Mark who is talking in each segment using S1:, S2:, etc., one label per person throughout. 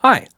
S1: Hi.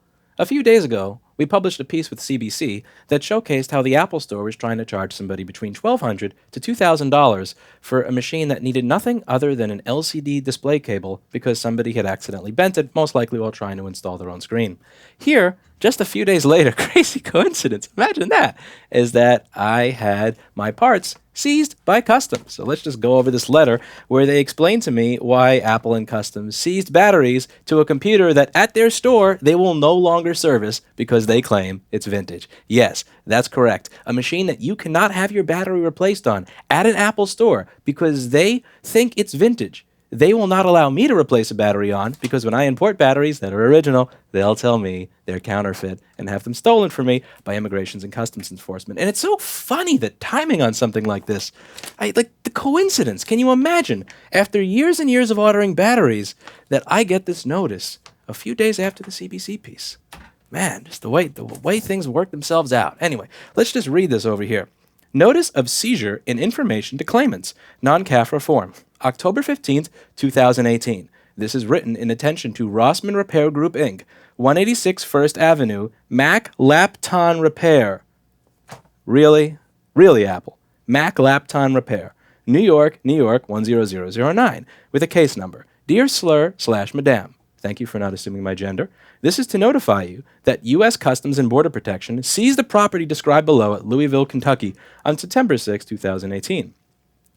S1: A few days ago, we published a piece with CBC that showcased how the Apple Store was trying to charge somebody between $1,200 to $2,000 for a machine that needed nothing other than an LCD display cable because somebody had accidentally bent it, most likely while trying to install their own screen. Here, just a few days later, crazy coincidence, imagine that, is that I had my parts seized by Customs. So let's just go over this letter where they explain to me why Apple and Customs seized batteries to a computer that at their store they will no longer service because they claim it's vintage. Yes, that's correct. A machine that you cannot have your battery replaced on at an Apple store because they think it's vintage. They will not allow me to replace a battery on because when I import batteries that are original, they'll tell me they're counterfeit and have them stolen from me by immigrations and customs enforcement. And it's so funny that timing on something like this, like the coincidence. Can you imagine? After years and years of ordering batteries, that I get this notice a few days after the CBC piece. Man, just the way things work themselves out. Anyway, let's just read this over here. Notice of seizure in information to claimants. Non-CAF reform. October 15th, 2018. This is written in attention to Rossman Repair Group, Inc., 186 First Avenue, Mac Lapton Repair. Really? Really, Apple. Mac Lapton Repair. New York, 10009, with a case number. Dear Slur/Madame, thank you for not assuming my gender. This is to notify you that U.S. Customs and Border Protection seized the property described below at Louisville, Kentucky on September 6, 2018.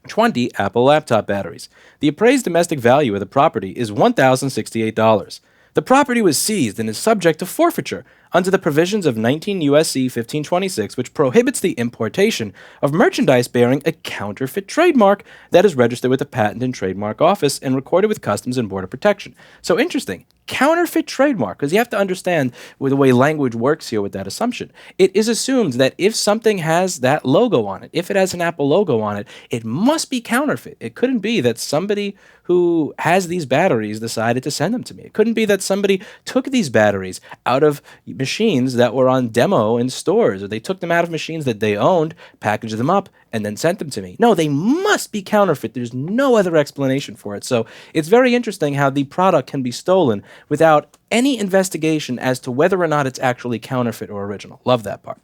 S1: 20 Apple laptop batteries. The appraised domestic value of the property is $1,068. The property was seized and is subject to forfeiture under the provisions of 19 U.S.C. 1526, which prohibits the importation of merchandise bearing a counterfeit trademark that is registered with the Patent and Trademark Office and recorded with Customs and Border Protection. So interesting. Counterfeit trademark, because you have to understand the way language works here with that assumption. It is assumed that if something has that logo on it, if it has an Apple logo on it, it must be counterfeit. It couldn't be that somebody who has these batteries decided to send them to me. It couldn't be that somebody took these batteries out of machines that were on demo in stores, or they took them out of machines that they owned, packaged them up, and then sent them to me. No, they must be counterfeit. There's no other explanation for it. So it's very interesting how the product can be stolen without any investigation as to whether or not it's actually counterfeit or original. Love that part.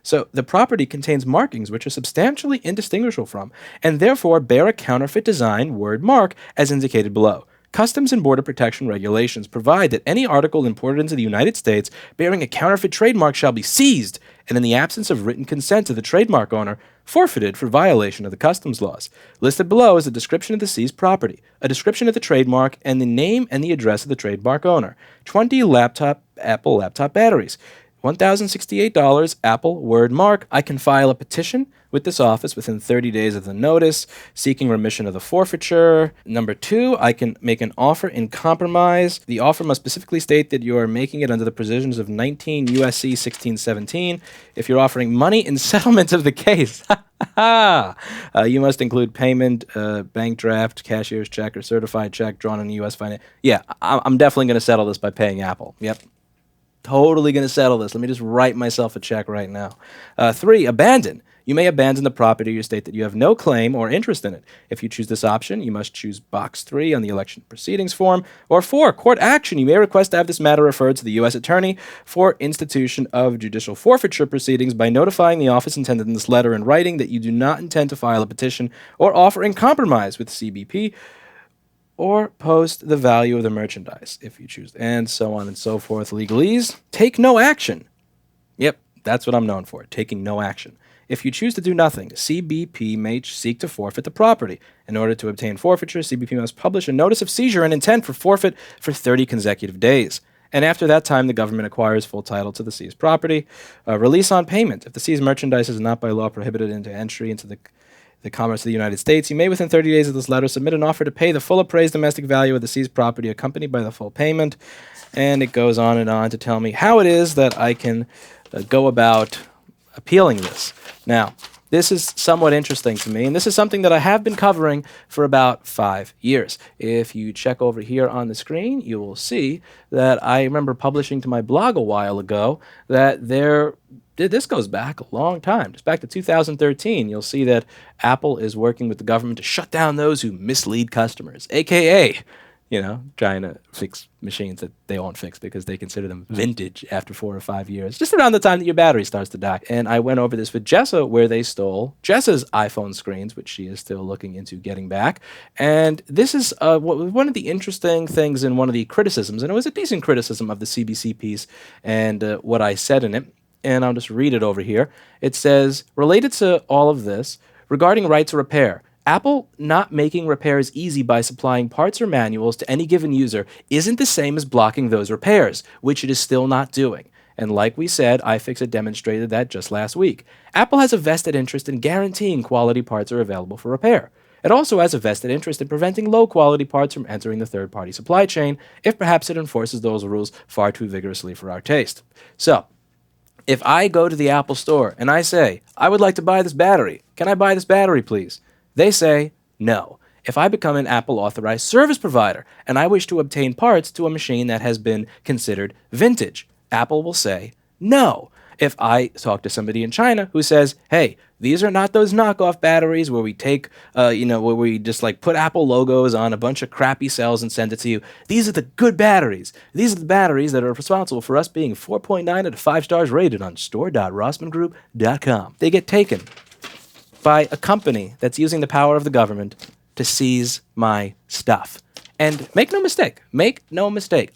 S1: So the property contains markings which are substantially indistinguishable from, and therefore bear a counterfeit design word mark as indicated below. Customs and Border Protection regulations provide that any article imported into the United States bearing a counterfeit trademark shall be seized, and in the absence of written consent of the trademark owner, forfeited for violation of the customs laws. Listed below is a description of the seized property, a description of the trademark, and the name and the address of the trademark owner. 20 Apple laptop batteries. $1,068, Apple, word mark. I can file a petition with this office within 30 days of the notice, seeking remission of the forfeiture. Number 2, I can make an offer in compromise. The offer must specifically state that you are making it under the provisions of 19 U.S.C. 1617. If you're offering money in settlement of the case, you must include payment, bank draft, cashier's check, or certified check drawn on U.S. finance. Yeah, I'm definitely going to settle this by paying Apple. Yep. Totally going to settle this. Let me just write myself a check right now. 3, abandon. You may abandon the property or state that you have no claim or interest in it. If you choose this option, you must choose box 3 on the election proceedings form. Or 4, court action. You may request to have this matter referred to the U.S. Attorney for institution of judicial forfeiture proceedings by notifying the office intended in this letter in writing that you do not intend to file a petition or offer in compromise with CBP or post the value of the merchandise, if you choose, and so on and so forth. Legalese. Take no action. Yep, that's what I'm known for, taking no action. If you choose to do nothing, CBP may seek to forfeit the property. In order to obtain forfeiture, CBP must publish a notice of seizure and intent for forfeit for 30 consecutive days. And after that time, the government acquires full title to the seized property. Release on payment. If the seized merchandise is not by law prohibited into entry into the commerce of the United States, you may, within 30 days of this letter, submit an offer to pay the full appraised domestic value of the seized property accompanied by the full payment. And it goes on and on to tell me how it is that I can go about appealing this. Now, this is somewhat interesting to me, and this is something that I have been covering for about 5 years. If you check over here on the screen, you will see that I remember publishing to my blog a while ago that this goes back a long time, just back to 2013. You'll see that Apple is working with the government to shut down those who mislead customers, aka trying to fix machines that they won't fix because they consider them vintage after 4 or 5 years, just around the time that your battery starts to die. And I went over this with Jessa, where they stole Jessa's iPhone screens, which she is still looking into getting back. And this is one of the interesting things in one of the criticisms, and it was a decent criticism of the CBC piece and what I said in it. And I'll just read it over here. It says, related to all of this, regarding right to repair, Apple not making repairs easy by supplying parts or manuals to any given user isn't the same as blocking those repairs, which it is still not doing. And like we said, iFixit demonstrated that just last week. Apple has a vested interest in guaranteeing quality parts are available for repair. It also has a vested interest in preventing low-quality parts from entering the third-party supply chain, if perhaps it enforces those rules far too vigorously for our taste. So, if I go to the Apple store and I say, I would like to buy this battery, can I buy this battery, please? They say no. If I become an Apple authorized service provider and I wish to obtain parts to a machine that has been considered vintage, Apple will say no. If I talk to somebody in China who says, hey, these are not those knockoff batteries where we take, where we just like put Apple logos on a bunch of crappy cells and send it to you. These are the good batteries. These are the batteries that are responsible for us being 4.9 out of 5 stars rated on store.rossmangroup.com. They get taken by a company that's using the power of the government to seize my stuff. And make no mistake,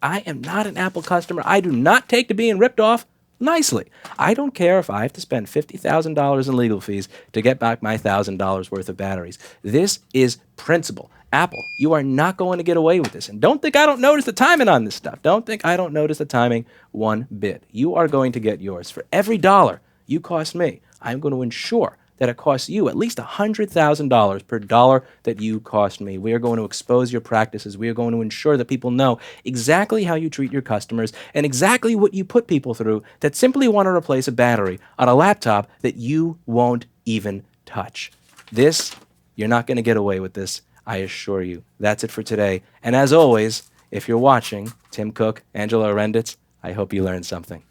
S1: I am not an Apple customer. I do not take to being ripped off nicely. I don't care if I have to spend $50,000 in legal fees to get back my $1,000 worth of batteries. This is principle. Apple, you are not going to get away with this. And don't think I don't notice the timing on this stuff. Don't think I don't notice the timing one bit. You are going to get yours. For every dollar you cost me, I'm going to ensure that it costs you at least $100,000 per dollar that you cost me. We are going to expose your practices. We are going to ensure that people know exactly how you treat your customers and exactly what you put people through that simply want to replace a battery on a laptop that you won't even touch. This, you're not going to get away with this, I assure you. That's it for today. And as always, if you're watching, Tim Cook, Angela Arenditz, I hope you learned something.